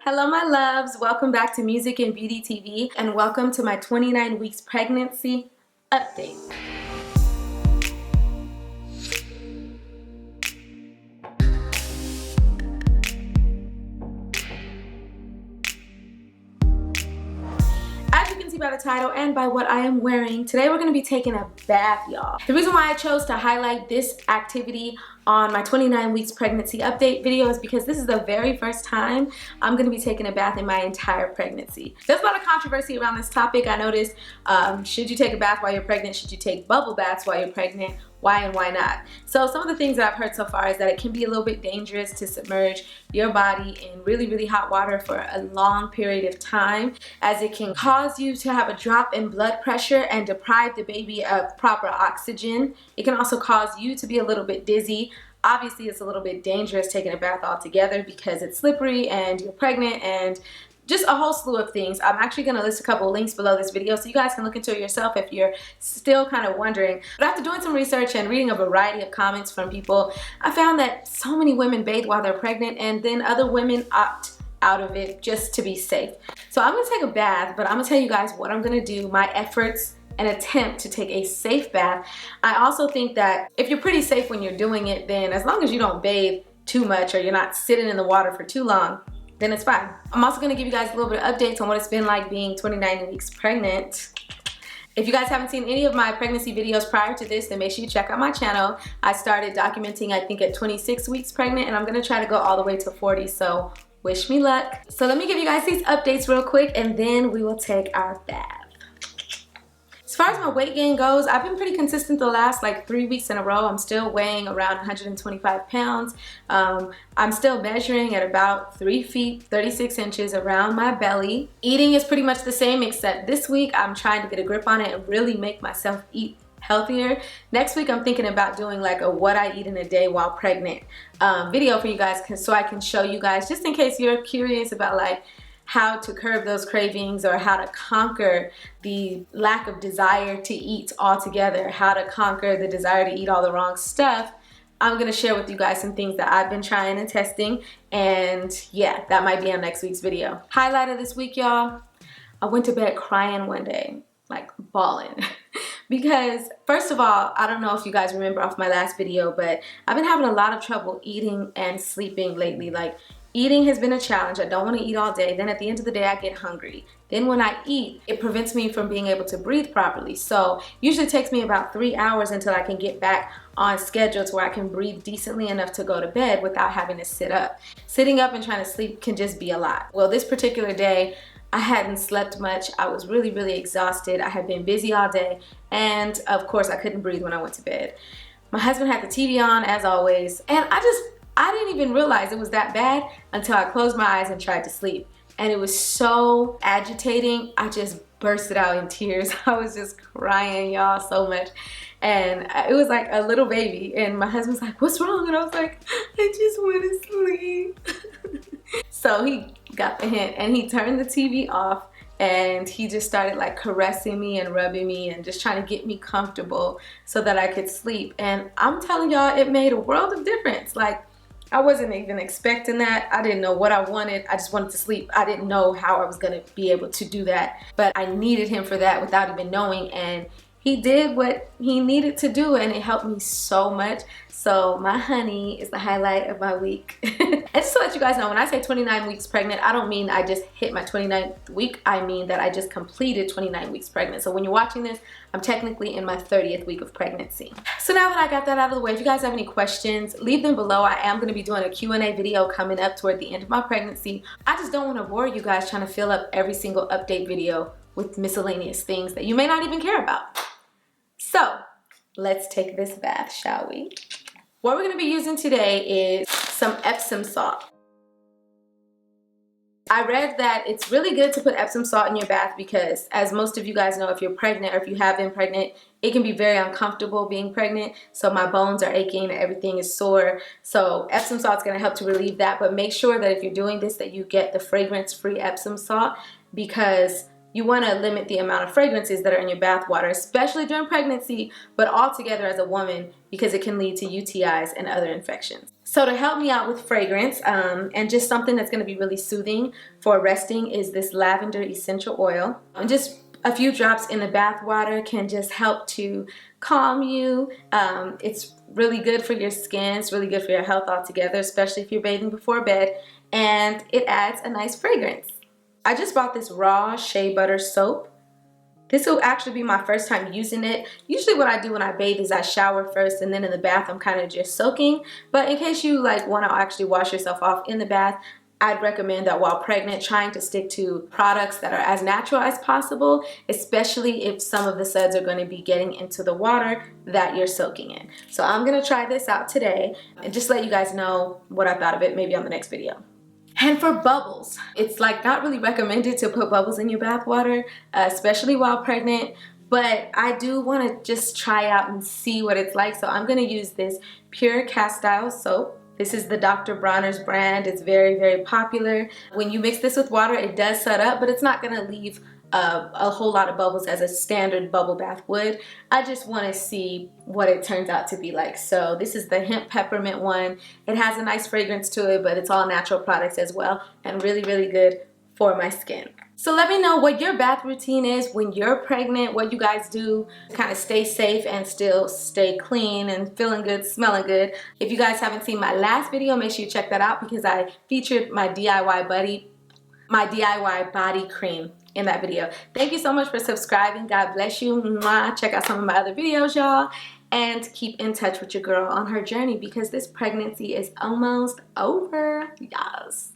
Hello my loves, welcome back to Music and Beauty TV and welcome to my 29 weeks pregnancy update. As you can see by the title and by what I am wearing, today we're going to be taking a bath, y'all. The reason why I chose to highlight this activity on my 29 weeks pregnancy update video is because this is the very first time I'm going to be taking a bath in my entire pregnancy. There's a lot of controversy around this topic. I noticed, should you take a bath while you're pregnant? Should you take bubble baths while you're pregnant? Why and why not? So some of the things that I've heard so far is that it can be a little bit dangerous to submerge your body in really, really hot water for a long period of time, as it can cause you to have a drop in blood pressure and deprive the baby of proper oxygen. It can also cause you to be a little bit dizzy. Obviously, it's a little bit dangerous taking a bath altogether because it's slippery and you're pregnant and just a whole slew of things. I'm actually going to list a couple of links below this video so you guys can look into it yourself if you're still kind of wondering. But after doing some research and reading a variety of comments from people, I found that so many women bathe while they're pregnant and then other women opt out of it just to be safe. So I'm going to take a bath, but I'm going to tell you guys what I'm going to do, my efforts and attempt to take a safe bath. I also think that if you're pretty safe when you're doing it, then as long as you don't bathe too much or you're not sitting in the water for too long, then it's fine. I'm also going to give you guys a little bit of updates on what it's been like being 29 weeks pregnant. If you guys haven't seen any of my pregnancy videos prior to this, then make sure you check out my channel. I started documenting, I think, at 26 weeks pregnant, and I'm going to try to go all the way to 40, so wish me luck. So let me give you guys these updates real quick, and then we will take our bath. As far as my weight gain goes, I've been pretty consistent the last like 3 weeks in a row. I'm still weighing around 125 pounds. I'm still measuring at about 3 feet, 36 inches around my belly. Eating is pretty much the same, except this week I'm trying to get a grip on it and really make myself eat healthier. Next week I'm thinking about doing like a what I eat in a day while pregnant video for you guys, so I can show you guys, just in case you're curious about like how to curb those cravings or how to conquer the lack of desire to eat altogether, how to conquer the desire to eat all the wrong stuff. I'm going to share with you guys some things that I've been trying and testing, and yeah, that might be on next week's video. Highlight of this week, y'all, I went to bed crying one day, like bawling. Because first of all, I don't know if you guys remember off my last video, but I've been having a lot of trouble eating and sleeping lately. Like, eating has been a challenge. I don't want to eat all day. Then at the end of the day, I get hungry. Then when I eat, it prevents me from being able to breathe properly. So usually it takes me about 3 hours until I can get back on schedule to where I can breathe decently enough to go to bed without having to sit up. Sitting up and trying to sleep can just be a lot. Well, this particular day, I hadn't slept much. I was really, really exhausted. I had been busy all day. And of course, I couldn't breathe when I went to bed. My husband had the TV on as always. And I didn't even realize it was that bad until I closed my eyes and tried to sleep. And it was so agitating. I just bursted out in tears. I was just crying, y'all, so much. And it was like a little baby. And my husband's like, "What's wrong?" And I was like, "I just want to sleep." So he got the hint and he turned the TV off. And he just started like caressing me and rubbing me and just trying to get me comfortable so that I could sleep. And I'm telling y'all, it made a world of difference. Like, I wasn't even expecting that. I didn't know what I wanted. I just wanted to sleep. I didn't know how I was going to be able to do that. But I needed him for that without even knowing. And he did what he needed to do, and it helped me so much. So my honey is the highlight of my week. And just to let you guys know, when I say 29 weeks pregnant, I don't mean I just hit my 29th week. I mean that I just completed 29 weeks pregnant. So when you're watching this, I'm technically in my 30th week of pregnancy. So now that I got that out of the way, if you guys have any questions, leave them below. I am going to be doing a Q&A video coming up toward the end of my pregnancy. I just don't want to bore you guys trying to fill up every single update video with miscellaneous things that you may not even care about. So let's take this bath, shall we? What we're going to be using today is some Epsom salt. I read that it's really good to put Epsom salt in your bath because, as most of you guys know, if you're pregnant or if you have been pregnant, it can be very uncomfortable being pregnant. So my bones are aching and everything is sore. So Epsom salt is going to help to relieve that. But make sure that if you're doing this, that you get the fragrance-free Epsom salt, because you want to limit the amount of fragrances that are in your bath water, especially during pregnancy, but altogether as a woman, because it can lead to UTIs and other infections. So to help me out with fragrance and just something that's going to be really soothing for resting is this lavender essential oil. And just a few drops in the bath water can just help to calm you. It's really good for your skin. It's really good for your health altogether, especially if you're bathing before bed. And it adds a nice fragrance. I just bought this raw shea butter soap. This will actually be my first time using it. Usually what I do when I bathe is I shower first, and then in the bath I'm kind of just soaking. But in case you like want to actually wash yourself off in the bath, I'd recommend that while pregnant, trying to stick to products that are as natural as possible, especially if some of the suds are going to be getting into the water that you're soaking in. So I'm going to try this out today and just let you guys know what I thought of it, maybe on the next video. And for bubbles, it's like not really recommended to put bubbles in your bath water, especially while pregnant, but I do want to just try out and see what it's like. So I'm going to use this Pure Castile soap. This is the Dr. Bronner's brand. It's very, very popular. When you mix this with water, it does set up, but it's not going to leave a whole lot of bubbles as a standard bubble bath would. I just want to see what it turns out to be like. So this is the hemp peppermint one. It has a nice fragrance to it, but it's all natural products as well, and really, really good for my skin. So let me know what your bath routine is when you're pregnant, what you guys do to kind of stay safe and still stay clean and feeling good, smelling good. If you guys haven't seen my last video, make sure you check that out because I featured my DIY body cream in that video. Thank you so much for subscribing. God bless you. Mwah. Check out some of my other videos, y'all. And keep in touch with your girl on her journey because this pregnancy is almost over. Yes.